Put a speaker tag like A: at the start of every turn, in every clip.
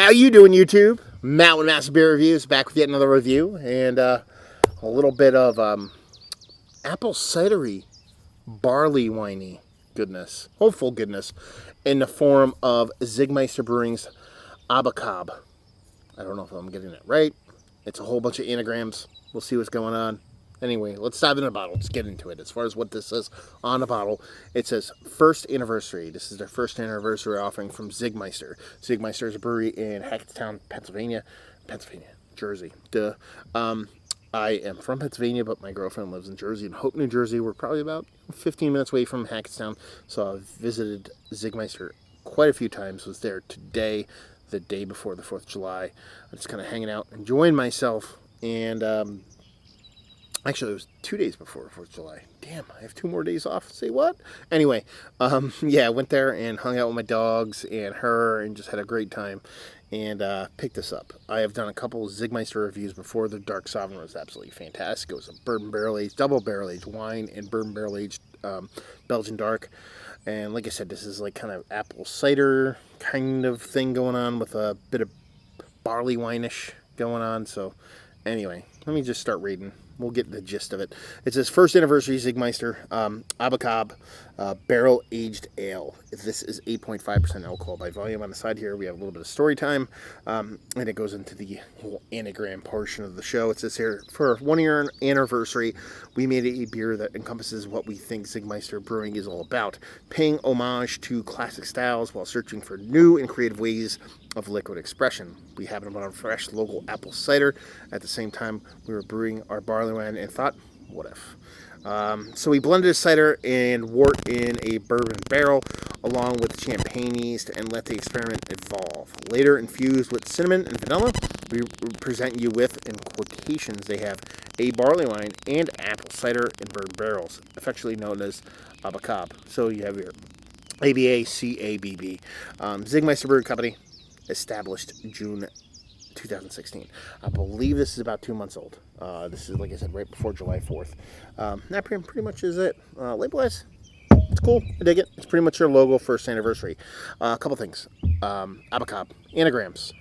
A: How you doing, YouTube? Matt with Master Beer Reviews, back with yet another review, and a little bit of apple cidery, barley winey goodness, hopeful goodness, in the form of Meister Brewing's ABACABB. I don't know if I'm getting that right. It's a whole bunch of anagrams. We'll see what's going on. Anyway, let's dive into the bottle. Let's get into it. As far as what this says on the bottle, it says first anniversary. This is their first anniversary offering from Czig Meister. Czig Meister is a brewery in Hackettstown, Jersey. Duh. I am from Pennsylvania, but my girlfriend lives in Jersey, in Hope, New Jersey. We're probably about 15 minutes away from Hackettstown, so I've visited Czig Meister quite a few times. Was there today, the day before the 4th of July. I'm just kind of hanging out, enjoying myself, and actually, it was 2 days before 4th of July. Damn, I have 2 more days off. Say what? Anyway, yeah, I went there and hung out with my dogs and her and just had a great time and picked this up. I have done a couple of Czig Meister reviews before. The Dark Sovereign was absolutely fantastic. It was a bourbon barrel-aged, double barrel-aged wine and bourbon barrel-aged Belgian Dark. And like I said, this is like kind of apple cider kind of thing going on with a bit of barley wine-ish going on. So anyway, let me just start reading. We'll get the gist of it. It says, first anniversary Czig Meister, ABACABB, barrel-aged ale. This is 8.5% alcohol by volume. On the side here, we have a little bit of story time, and it goes into the whole anagram portion of the show. It says here, for our 1-year anniversary, we made a beer that encompasses what we think Czig Meister Brewing is all about, paying homage to classic styles while searching for new and creative ways of liquid expression. We happened upon a fresh local apple cider. At the same time, we were brewing our Barleywine and thought, what if? So we blended a cider and wort in a bourbon barrel along with champagne yeast and let the experiment evolve. Later, infused with cinnamon and vanilla, we present you with, in quotations, they have a barley wine and apple cider in bourbon barrels, affectionately known as ABACABB. So you have your ABACABB. Czig Meister Brewing Company, established June 2016. I believe this is about 2 months old. This is, like I said, right before July 4th. That pretty much is it. Label-wise, it's cool. I dig it. It's pretty much their logo, first anniversary. A couple things. ABACABB, anagrams.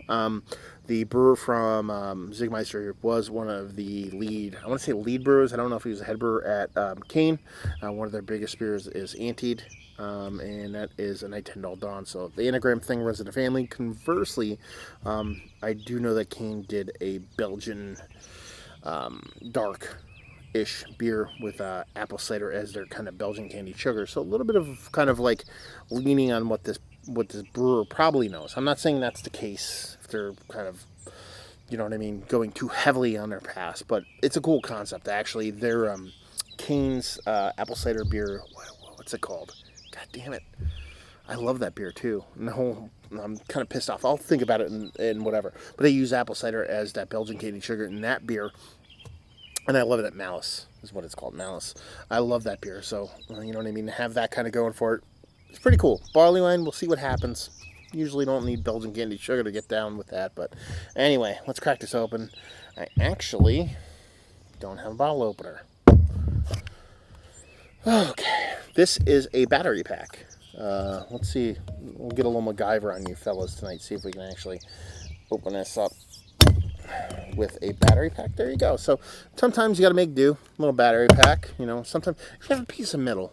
A: The brewer from Czig Meister was one of the I want to say lead brewers. I don't know if he was a head brewer at Cinn. One of their biggest beers is Antied. And that is a Night 10 Dawn. So the anagram thing runs in the family. Conversely, I do know that Cinn did a Belgian dark-ish beer with apple cider as their kind of Belgian candied sugar. So a little bit of kind of like leaning on what this brewer probably knows. I'm not saying that's the case if they're kind of, you know what I mean, going too heavily on their past. But it's a cool concept, actually. Their Cinn's apple cider beer, what's it called? God damn it. I love that beer too. No, I'm kind of pissed off. I'll think about it and whatever. But they use apple cider as that Belgian candied sugar in that beer. And I love it at Malice, is what it's called, Malice. I love that beer. So, you know what I mean? Have that kind of going for it. It's pretty cool. Barley wine, we'll see what happens. Usually don't need Belgian candied sugar to get down with that. But anyway, let's crack this open. I actually don't have a bottle opener. Okay, this is a battery pack. Let's see. We'll get a little MacGyver on you fellas tonight. See if we can actually open this up with a battery pack. There you go. So sometimes you got to make do. A little battery pack. You know, sometimes if you have a piece of metal,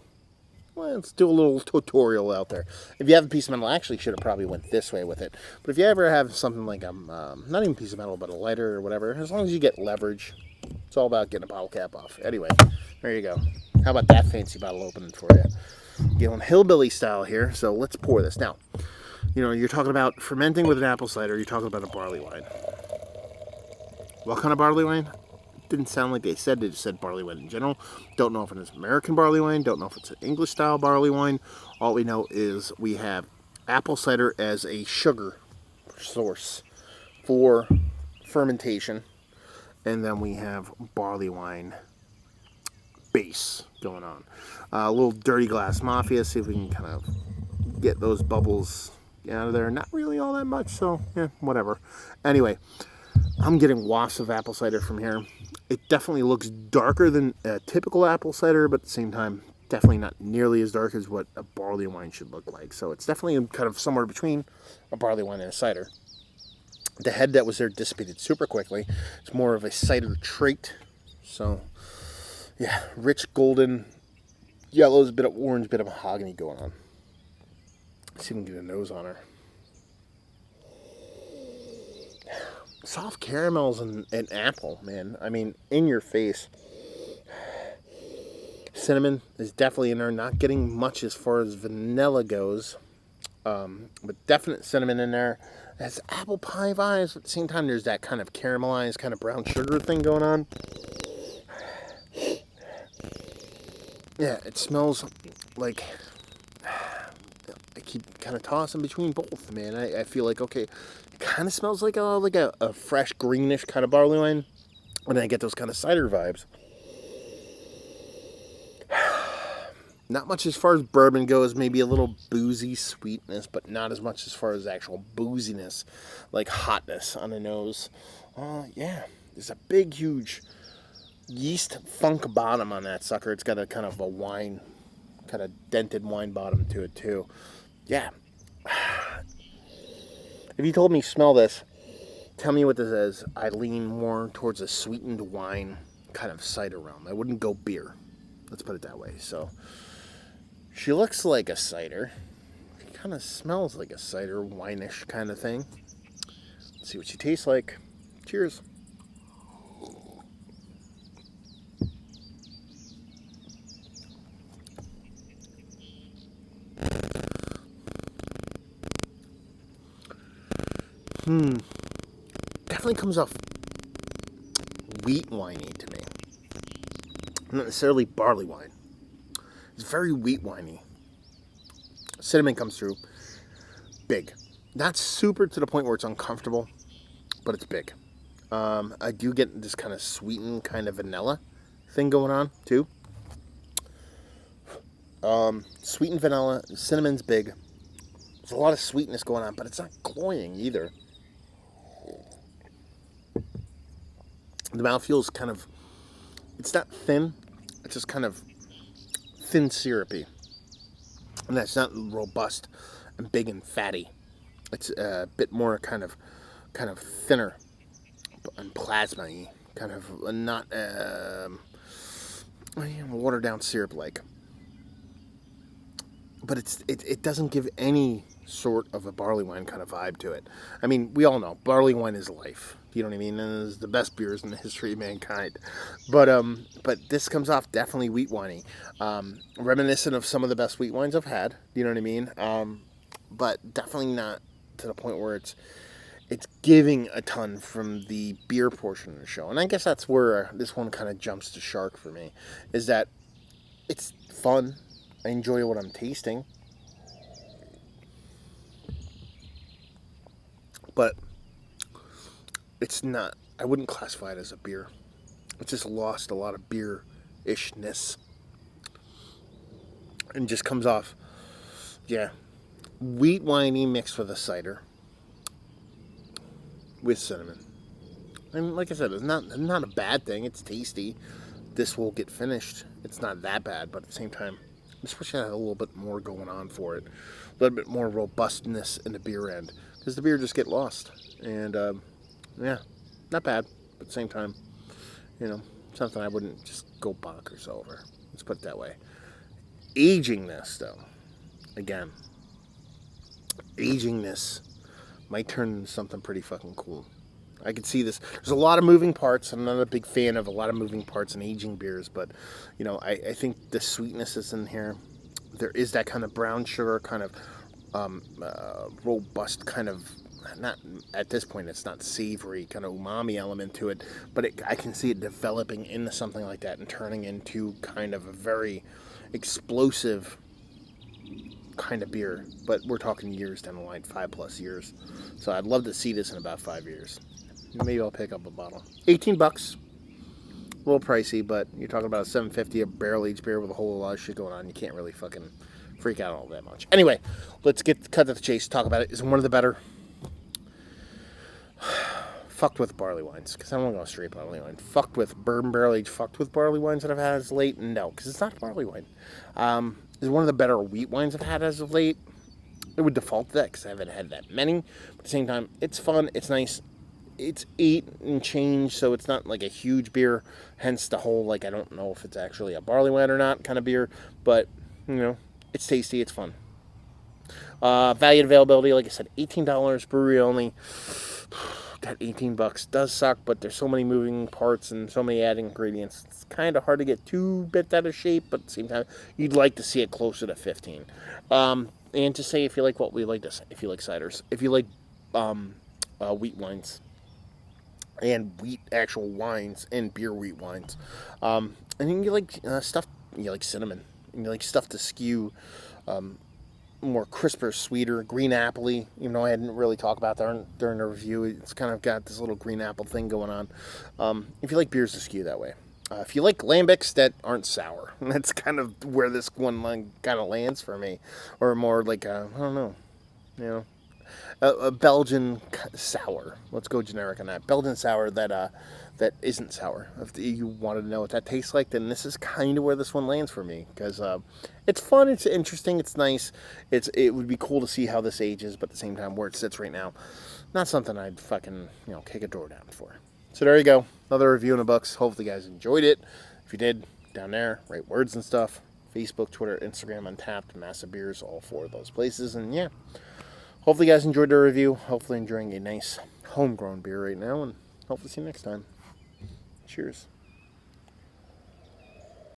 A: well, let's do a little tutorial out there. If you have a piece of metal, I actually should have probably went this way with it. But if you ever have something like not even a piece of metal, but a lighter or whatever, as long as you get leverage, it's all about getting a bottle cap off. Anyway, there you go. How about that fancy bottle opening for you? Going hillbilly style here, so let's pour this. Now, you know, you're talking about fermenting with an apple cider, you're talking about a barley wine. What kind of barley wine? Didn't sound like they just said barley wine in general. Don't know if it's American barley wine, don't know if it's an English style barley wine. All we know is we have apple cider as a sugar source for fermentation, and then we have barley wine base going on. A little Dirty Glass Mafia, see if we can kind of get those bubbles out of there. Not really all that much, so yeah, whatever. Anyway, I'm getting wafts of apple cider from here. It definitely looks darker than a typical apple cider, but at the same time, definitely not nearly as dark as what a barley wine should look like. So it's definitely kind of somewhere between a barley wine and a cider. The head that was there dissipated super quickly. It's more of a cider trait. So, yeah, rich golden yellows, a bit of orange, bit of mahogany going on. Let's see if we can get a nose on her. Soft caramels and apple, man. I mean, in your face. Cinnamon is definitely in there. Not getting much as far as vanilla goes. But definite cinnamon in there. It has apple pie vibes, but at the same time there's that kind of caramelized, kind of brown sugar thing going on. Yeah, it smells like... I keep kind of tossing between both, man. I feel like, okay, it kind of smells like a fresh greenish kind of barley wine, and then I get those kind of cider vibes. Not much as far as bourbon goes, maybe a little boozy sweetness, but not as much as far as actual booziness, like hotness on the nose. Yeah, there's a big, huge yeast funk bottom on that sucker. It's got a kind of a wine, kind of dented wine bottom to it too. Yeah. If you told me smell this, tell me what this is, I lean more towards a sweetened wine kind of cider realm. I wouldn't go beer. Let's put it that way. So... she looks like a cider. She kind of smells like a cider, wine-ish kind of thing. Let's see what she tastes like. Cheers. Definitely comes off wheat winey to me. Not necessarily barley wine. It's very wheat winey. Cinnamon comes through. Big. Not super to the point where it's uncomfortable, but it's big. I do get this kind of sweetened kind of vanilla thing going on, too. Sweetened vanilla. Cinnamon's big. There's a lot of sweetness going on, but it's not cloying either. The mouthfeel kind of... it's not thin. It's just kind of... thin syrupy, and that's not robust and big and fatty. It's a bit more kind of thinner and plasma-y, kind of not watered down syrup like. But it doesn't give any sort of a barley wine kind of vibe to it. I mean, we all know barley wine is life. You know what I mean? And it's the best beers in the history of mankind. But this comes off definitely wheat winey. Reminiscent of some of the best wheat wines I've had. You know what I mean? But definitely not to the point where it's giving a ton from the beer portion of the show. And I guess that's where this one kind of jumps the shark for me. Is that it's fun. I enjoy what I'm tasting. But it's not, I wouldn't classify it as a beer. It just lost a lot of beer-ishness. And just comes off, yeah, wheat winey mixed with a cider. With cinnamon. And like I said, it's not a bad thing. It's tasty. This will get finished. It's not that bad, but at the same time, I just wish I had a little bit more going on for it. A little bit more robustness in the beer end. Because the beer just get lost. And, yeah, not bad. But at the same time, you know, something I wouldn't just go bonkers over. Let's put it that way. Aging this, though. Again. Aging this might turn into something pretty fucking cool. I could see this. There's a lot of moving parts. I'm not a big fan of a lot of moving parts in aging beers, but, you know, I think the sweetness is in here. There is that kind of brown sugar, kind of robust kind of, not at this point, it's not savory, kind of umami element to it, but I can see it developing into something like that and turning into kind of a very explosive kind of beer. But we're talking years down the line, 5+ years. So I'd love to see this in about 5 years. Maybe I'll pick up a bottle. $18, a little pricey, but you're talking about a $7.50 a barrel-aged beer with a whole lot of shit going on. You can't really fucking freak out all that much. Anyway, let's cut to the chase. Talk about it. It's one of the better fucked with barley wines, because I don't want to go straight barley wine. Fucked with bourbon barrel-aged, fucked with barley wines that I've had as late. No, because it's not a barley wine. It's one of the better wheat wines I've had as of late. It would default to that because I haven't had that many. But at the same time, it's fun, it's nice. it's 8 and change, so it's not like a huge beer. Hence the whole, like, I don't know if it's actually a barley wine or not kind of beer, but, you know, it's tasty, it's fun. Value and availability, like I said, $18, brewery only. That $18 does suck, but there's so many moving parts and so many added ingredients. It's kind of hard to get too bent out of shape, but at the same time, you'd like to see it closer to 15. And to say, if you like what we like to say, if you like ciders, if you like wheat wines and wheat actual wines and beer wheat wines, and then you like stuff, you like cinnamon, and you like stuff to skew more crisper, sweeter, green appley. Even though I didn't really talk about that during the review, it's kind of got this little green apple thing going on. If you like beers to skew that way. If you like lambics that aren't sour, that's kind of where this one kind of lands for me. Or more like, I don't know, you know, a Belgian sour. Let's go generic on that. Belgian sour that isn't sour. If you wanted to know what that tastes like, then this is kind of where this one lands for me, because it's fun, it's interesting, it's nice. It would be cool to see how this ages, but at the same time, where it sits right now, not something I'd fucking kick a door down for. So there you go, another review in the books. Hopefully, you guys enjoyed it. If you did, down there, write words and stuff. Facebook, Twitter, Instagram, Untapped, Massive Beers, all 4 of those places, and yeah. Hopefully you guys enjoyed the review. Hopefully enjoying a nice homegrown beer right now. And hopefully see you next time. Cheers.